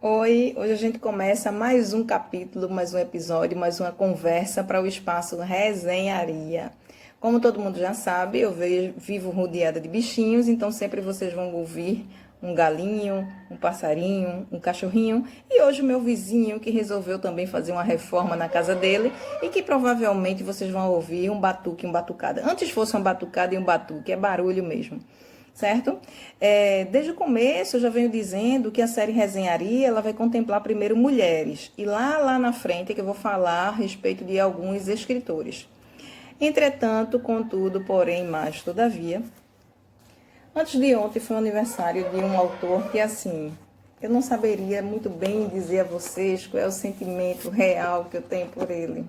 Oi, hoje a gente começa mais um capítulo, mais um episódio, mais uma conversa para o espaço Resenharia. Como todo mundo já sabe, vivo rodeada de bichinhos, então sempre vocês vão ouvir um galinho, um passarinho, um cachorrinho. E hoje o meu vizinho que resolveu também fazer uma reforma na casa dele e que provavelmente vocês vão ouvir um batuque, um batucada. Antes fosse uma batucada e um batuque, é barulho mesmo. Certo? Desde o começo eu já venho dizendo que a série Resenharia ela vai contemplar primeiro mulheres e lá na frente é que eu vou falar a respeito de alguns escritores. Entretanto, contudo, porém, mais todavia, antes de ontem foi o aniversário de um autor que assim, eu não saberia muito bem dizer a vocês qual é o sentimento real que eu tenho por ele.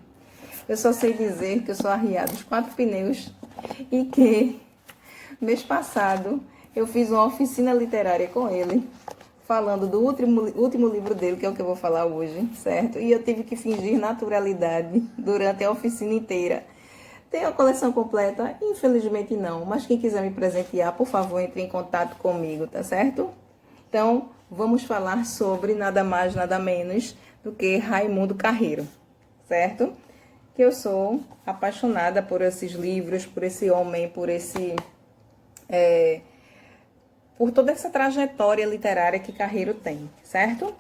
Eu só sei dizer que eu sou arriada dos 4 pneus e que mês passado, eu fiz uma oficina literária com ele, falando do último livro dele, que é o que eu vou falar hoje, certo? E eu tive que fingir naturalidade durante a oficina inteira. Tem a coleção completa? Infelizmente não, mas quem quiser me presentear, por favor, entre em contato comigo, tá certo? Então, vamos falar sobre nada mais, nada menos do que Raimundo Carreiro, certo? Que eu sou apaixonada por esses livros, por esse homem, por toda essa trajetória literária que Carreiro tem, certo?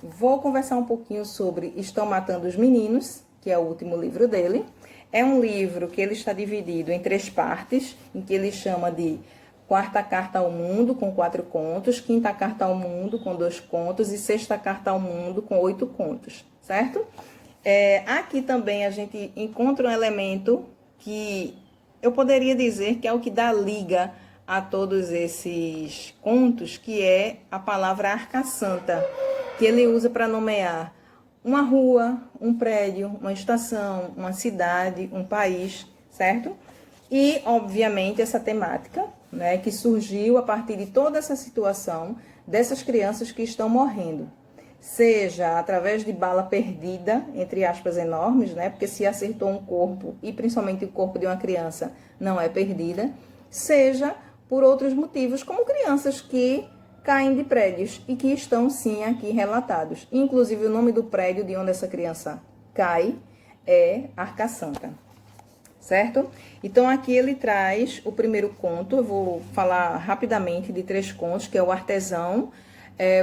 Vou conversar um pouquinho sobre Estão Matando os Meninos, que é o último livro dele. É um livro que ele está dividido em 3 partes, em que ele chama de Quarta Carta ao Mundo, com 4 contos, Quinta Carta ao Mundo, com 2 contos, e Sexta Carta ao Mundo, com 8 contos, certo? Aqui também a gente encontra um elemento que eu poderia dizer que é o que dá liga a todos esses contos, que é a palavra Arca Santa, que ele usa para nomear uma rua, um prédio, uma estação, uma cidade, um país, certo? E, obviamente, essa temática, né, que surgiu a partir de toda essa situação dessas crianças que estão morrendo. Seja através de bala perdida, entre aspas enormes, né? Porque se acertou um corpo, e principalmente o corpo de uma criança, não é perdida. Seja por outros motivos, como crianças que caem de prédios e que estão sim aqui relatados. Inclusive o nome do prédio de onde essa criança cai é Arca Santa, certo? Então aqui ele traz o primeiro conto, eu vou falar rapidamente de 3 contos, que é o Artesão,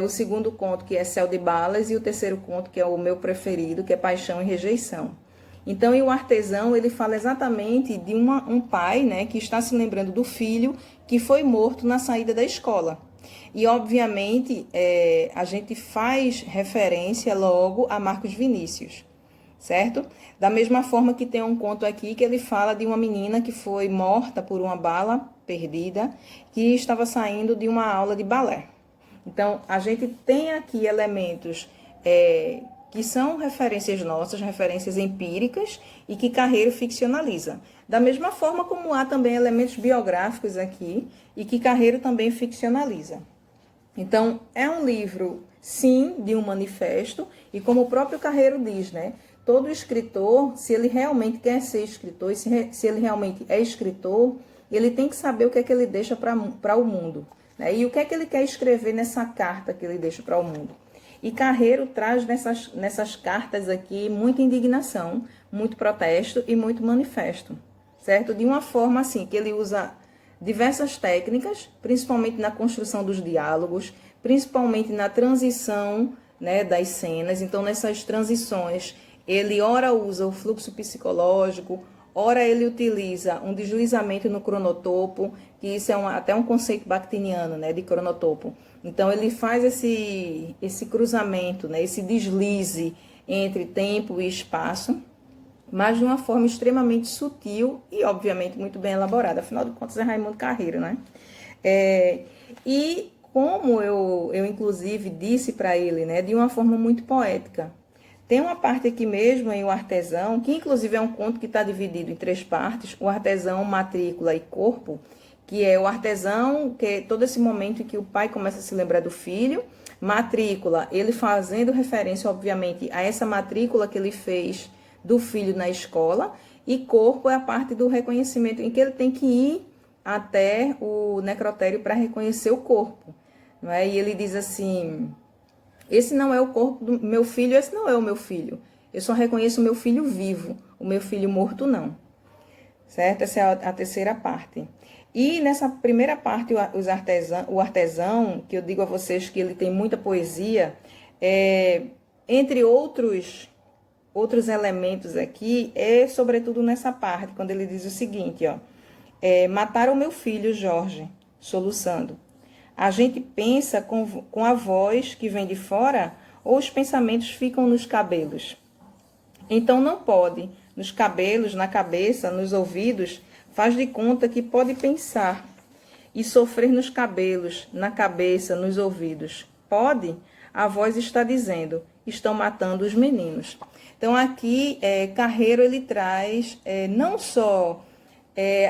o segundo conto, que é Céu de Balas, e o terceiro conto, que é o meu preferido, que é Paixão e Rejeição. Então, e o Artesão, ele fala exatamente de um pai, né, que está se lembrando do filho que foi morto na saída da escola. E, obviamente, a gente faz referência logo a Marcos Vinícius, certo? Da mesma forma que tem um conto aqui que ele fala de uma menina que foi morta por uma bala perdida, que estava saindo de uma aula de balé. Então, a gente tem aqui elementos que são referências nossas, referências empíricas e que Carreiro ficcionaliza. Da mesma forma como há também elementos biográficos aqui e que Carreiro também ficcionaliza. Então, é um livro, sim, de um manifesto e como o próprio Carreiro diz, né? Todo escritor, se ele realmente quer ser escritor e se ele realmente é escritor, ele tem que saber o que é que ele deixa para o mundo. E o que é que ele quer escrever nessa carta que ele deixa para o mundo? E Carreiro traz nessas cartas aqui muita indignação, muito protesto e muito manifesto, certo? De uma forma assim, que ele usa diversas técnicas, principalmente na construção dos diálogos, principalmente na transição, né, das cenas. Então, nessas transições, ele ora usa o fluxo psicológico, ora ele utiliza um deslizamento no cronotopo, que isso é até um conceito bakhtiniano, né, de cronotopo. Então ele faz esse cruzamento, né, esse deslize entre tempo e espaço, mas de uma forma extremamente sutil e obviamente muito bem elaborada. Afinal de contas é Raimundo Carreiro, né? E como eu inclusive disse para ele, né, de uma forma muito poética. Tem uma parte aqui mesmo em O Artesão, que inclusive é um conto que está dividido em 3 partes, o Artesão, Matrícula e Corpo, que é o artesão, que é todo esse momento em que o pai começa a se lembrar do filho, matrícula, ele fazendo referência, obviamente, a essa matrícula que ele fez do filho na escola, e corpo é a parte do reconhecimento, em que ele tem que ir até o necrotério para reconhecer o corpo. Não é? E ele diz assim, Esse não é o corpo do meu filho, esse não é o meu filho. Eu só reconheço o meu filho vivo, o meu filho morto não. Certo? Essa é a terceira parte. E nessa primeira parte, o artesão, que eu digo a vocês que ele tem muita poesia, entre outros elementos aqui, é sobretudo nessa parte, quando ele diz o seguinte, ó, mataram meu filho, Jorge, soluçando. A gente pensa com a voz que vem de fora ou os pensamentos ficam nos cabelos? Então não pode, nos cabelos, na cabeça, nos ouvidos, faz de conta que pode pensar e sofrer nos cabelos, na cabeça, nos ouvidos. Pode? A voz está dizendo, estão matando os meninos. Então aqui, Carreiro, ele traz não só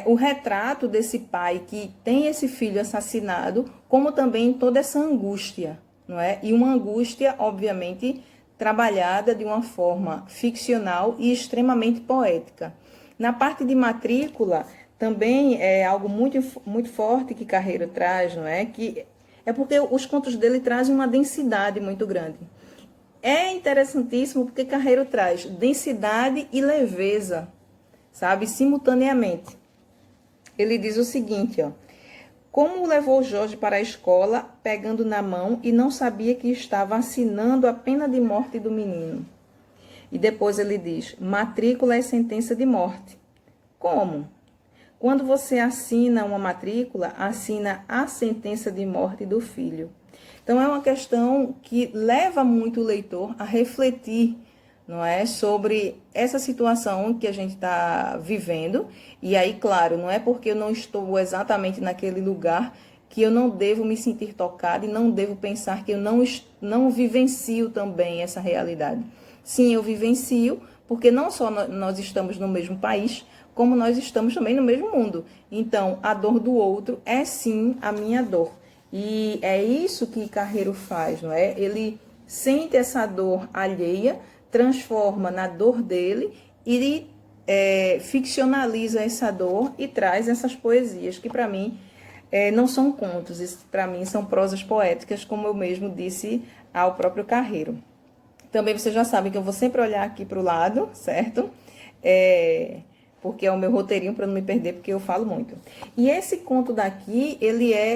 o retrato desse pai que tem esse filho assassinado, como também toda essa angústia, não é? E uma angústia, obviamente, trabalhada de uma forma ficcional e extremamente poética. Na parte de matrícula, também é algo muito, muito forte que Carreiro traz, não é? Que é porque os contos dele trazem uma densidade muito grande. É interessantíssimo porque Carreiro traz densidade e leveza, sabe? Simultaneamente. Ele diz o seguinte, ó. Como levou Jorge para a escola, pegando na mão e não sabia que estava assinando a pena de morte do menino. E depois ele diz, matrícula é sentença de morte. Como? Quando você assina uma matrícula, assina a sentença de morte do filho. Então é uma questão que leva muito o leitor a refletir, não é, sobre essa situação que a gente está vivendo. E aí, claro, não é porque eu não estou exatamente naquele lugar que eu não devo me sentir tocada e não devo pensar que eu não vivencio também essa realidade. Sim, eu vivencio, porque não só nós estamos no mesmo país, como nós estamos também no mesmo mundo. Então, a dor do outro é sim a minha dor. E é isso que Carreiro faz, não é? Ele sente essa dor alheia, transforma na dor dele e ficcionaliza essa dor e traz essas poesias que para mim não são contos, para mim são prosas poéticas, como eu mesmo disse ao próprio Carreiro. Também vocês já sabem que eu vou sempre olhar aqui para o lado, certo? Porque é o meu roteirinho para não me perder, porque eu falo muito. E esse conto daqui,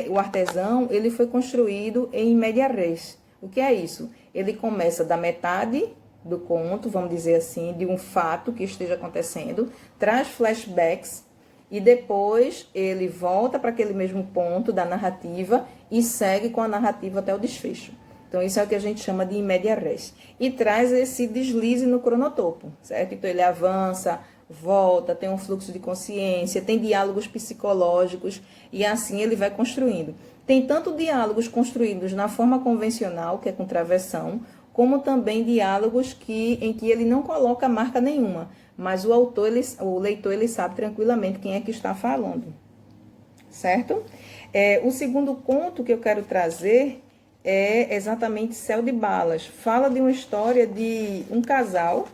o artesão, ele foi construído em média res. O que é isso? Ele começa da metade do conto, vamos dizer assim, de um fato que esteja acontecendo, traz flashbacks e depois ele volta para aquele mesmo ponto da narrativa e segue com a narrativa até o desfecho. Então, isso é o que a gente chama de in media res. E traz esse deslize no cronotopo, certo? Então, ele avança, volta, tem um fluxo de consciência, tem diálogos psicológicos e assim ele vai construindo. Tem tanto diálogos construídos na forma convencional, que é com travessão, como também diálogos em que ele não coloca marca nenhuma, mas o leitor ele sabe tranquilamente quem é que está falando, certo? O segundo conto que eu quero trazer é exatamente Céu de Balas. Fala de uma história de um casal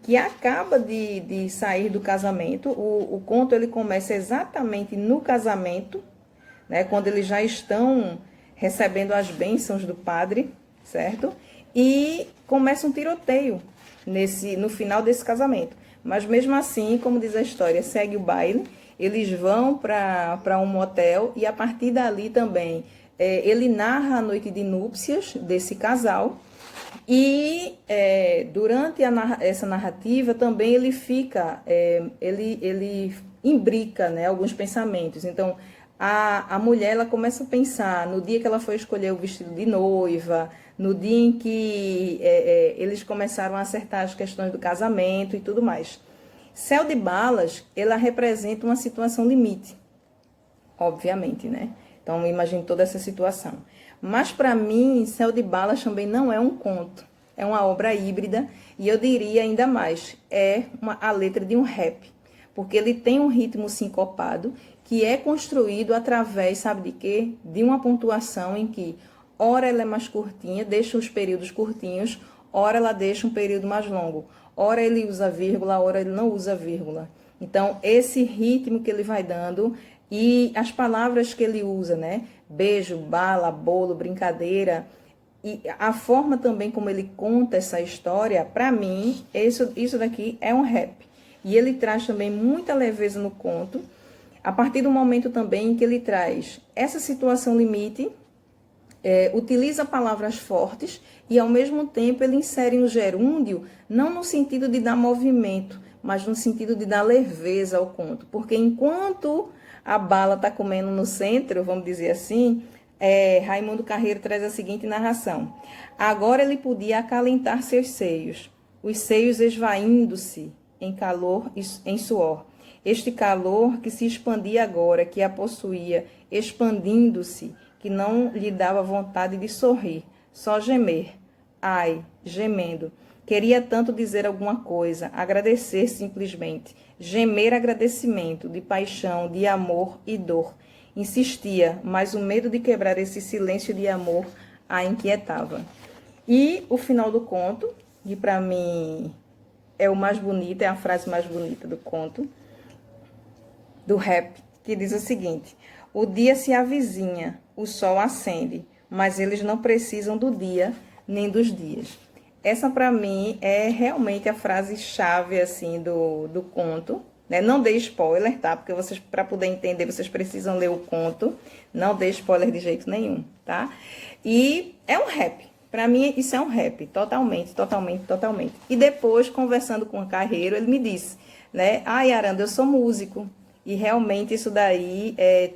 que acaba de sair do casamento. O conto ele começa exatamente no casamento, né, quando eles já estão recebendo as bênçãos do padre, certo? E começa um tiroteio no final desse casamento. Mas mesmo assim, como diz a história, segue o baile, eles vão para um motel e a partir dali também ele narra a noite de núpcias desse casal e durante essa narrativa também ele fica, ele imbrica, né, alguns pensamentos. Então, a mulher ela começa a pensar no dia que ela foi escolher o vestido de noiva, no dia em que eles começaram a acertar as questões do casamento e tudo mais. Céu de Balas, ela representa uma situação limite, obviamente, né? Então, imagine toda essa situação. Mas, para mim, Céu de Balas também não é um conto. É uma obra híbrida e eu diria ainda mais, a letra de um rap. Porque ele tem um ritmo sincopado que é construído através, sabe de quê? De uma pontuação em que, ora ela é mais curtinha, deixa os períodos curtinhos, ora ela deixa um período mais longo. Ora ele usa vírgula, ora ele não usa vírgula. Então, esse ritmo que ele vai dando e as palavras que ele usa, né? Beijo, bala, bolo, brincadeira, e a forma também como ele conta essa história, para mim, isso daqui é um rap. E ele traz também muita leveza no conto, a partir do momento também que ele traz essa situação limite, utiliza palavras fortes e, ao mesmo tempo, ele insere um gerúndio, não no sentido de dar movimento, mas no sentido de dar leveza ao conto. Porque enquanto a bala está comendo no centro, vamos dizer assim, Raimundo Carreiro traz a seguinte narração. Agora ele podia acalentar seus seios, os seios esvaindo-se em calor e em suor. Este calor que se expandia agora, que a possuía, expandindo-se, que não lhe dava vontade de sorrir, só gemer. Ai, gemendo. Queria tanto dizer alguma coisa, agradecer simplesmente, gemer agradecimento, de paixão, de amor e dor. Insistia, mas o medo de quebrar esse silêncio de amor a inquietava. E o final do conto, que para mim é o mais bonito, é a frase mais bonita do conto, do rap, que diz o seguinte: o dia se avizinha, o sol acende, mas eles não precisam do dia nem dos dias. Essa, para mim, é realmente a frase-chave, assim, do conto. Né? Não dê spoiler, tá? Porque vocês, para poder entender, vocês precisam ler o conto. Não dê spoiler de jeito nenhum, tá? E é um rap. Para mim, isso é um rap. Totalmente, totalmente, totalmente. E depois, conversando com o Carreiro, ele me disse, né? Ai, Aranda, eu sou músico. E realmente isso daí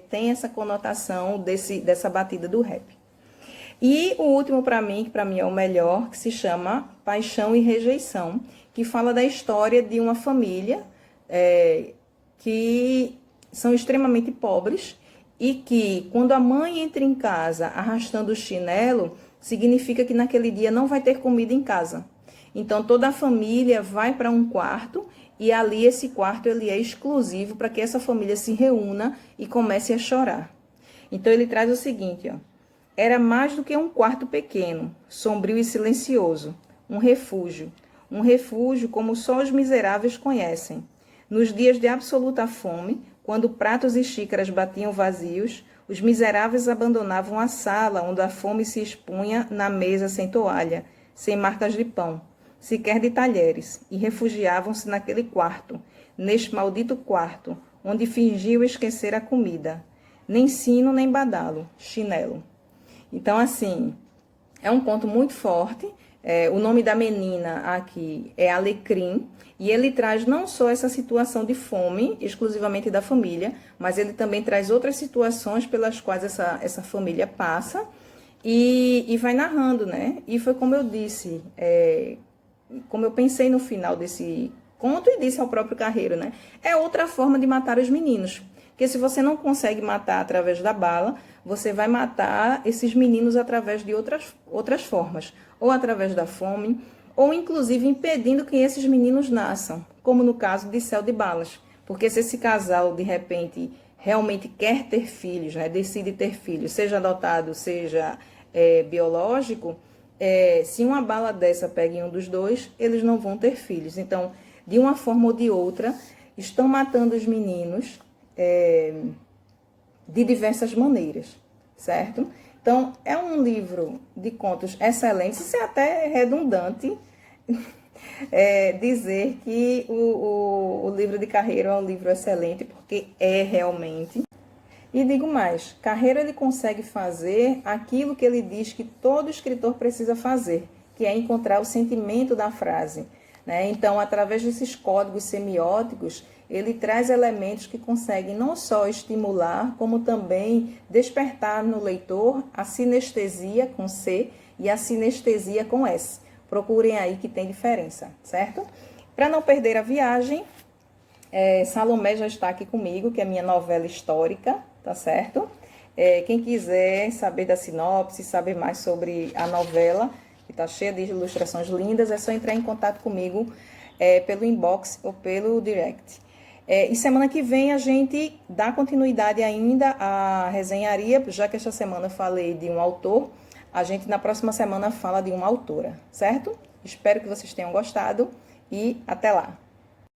tem essa conotação dessa batida do rap. E o último para mim, que para mim é o melhor, que se chama Paixão e Rejeição, que fala da história de uma família que são extremamente pobres e que, quando a mãe entra em casa arrastando o chinelo, significa que naquele dia não vai ter comida em casa. Então, toda a família vai para um quarto e ali esse quarto ele é exclusivo para que essa família se reúna e comece a chorar. Então, ele traz o seguinte, ó. Era mais do que um quarto pequeno, sombrio e silencioso, um refúgio como só os miseráveis conhecem. Nos dias de absoluta fome, quando pratos e xícaras batiam vazios, os miseráveis abandonavam a sala onde a fome se expunha na mesa sem toalha, sem marcas de pão, sequer de talheres, e refugiavam-se naquele quarto, neste maldito quarto, onde fingiam esquecer a comida. Nem sino, nem badalo, chinelo. Então, assim, é um conto muito forte. O nome da menina aqui é Alecrim, e ele traz não só essa situação de fome, exclusivamente da família, mas ele também traz outras situações pelas quais essa família passa e vai narrando, né? E foi como eu disse, como eu pensei no final desse conto e disse ao próprio Carreiro, né? É outra forma de matar os meninos. Porque se você não consegue matar através da bala, você vai matar esses meninos através de outras formas. Ou através da fome, ou inclusive impedindo que esses meninos nasçam. Como no caso de Céu de Balas. Porque se esse casal, de repente, realmente quer ter filhos, né, decide ter filhos, seja adotado, seja biológico, se uma bala dessa pega em um dos dois, eles não vão ter filhos. Então, de uma forma ou de outra, estão matando os meninos de diversas maneiras, certo? Então, é um livro de contos excelente. Isso é até redundante dizer que o livro de Carreiro é um livro excelente, porque é realmente. E digo mais, Carreiro ele consegue fazer aquilo que ele diz que todo escritor precisa fazer, que é encontrar o sentimento da frase. Né? Então, através desses códigos semióticos, ele traz elementos que conseguem não só estimular, como também despertar no leitor a sinestesia com C e a sinestesia com S. Procurem aí que tem diferença, certo? Para não perder a viagem, Salomé já está aqui comigo, que é minha novela histórica, tá certo? Quem quiser saber da sinopse, saber mais sobre a novela, que está cheia de ilustrações lindas, é só entrar em contato comigo pelo inbox ou pelo direct. E semana que vem a gente dá continuidade ainda à resenharia, já que esta semana eu falei de um autor, a gente na próxima semana fala de uma autora, certo? Espero que vocês tenham gostado e até lá!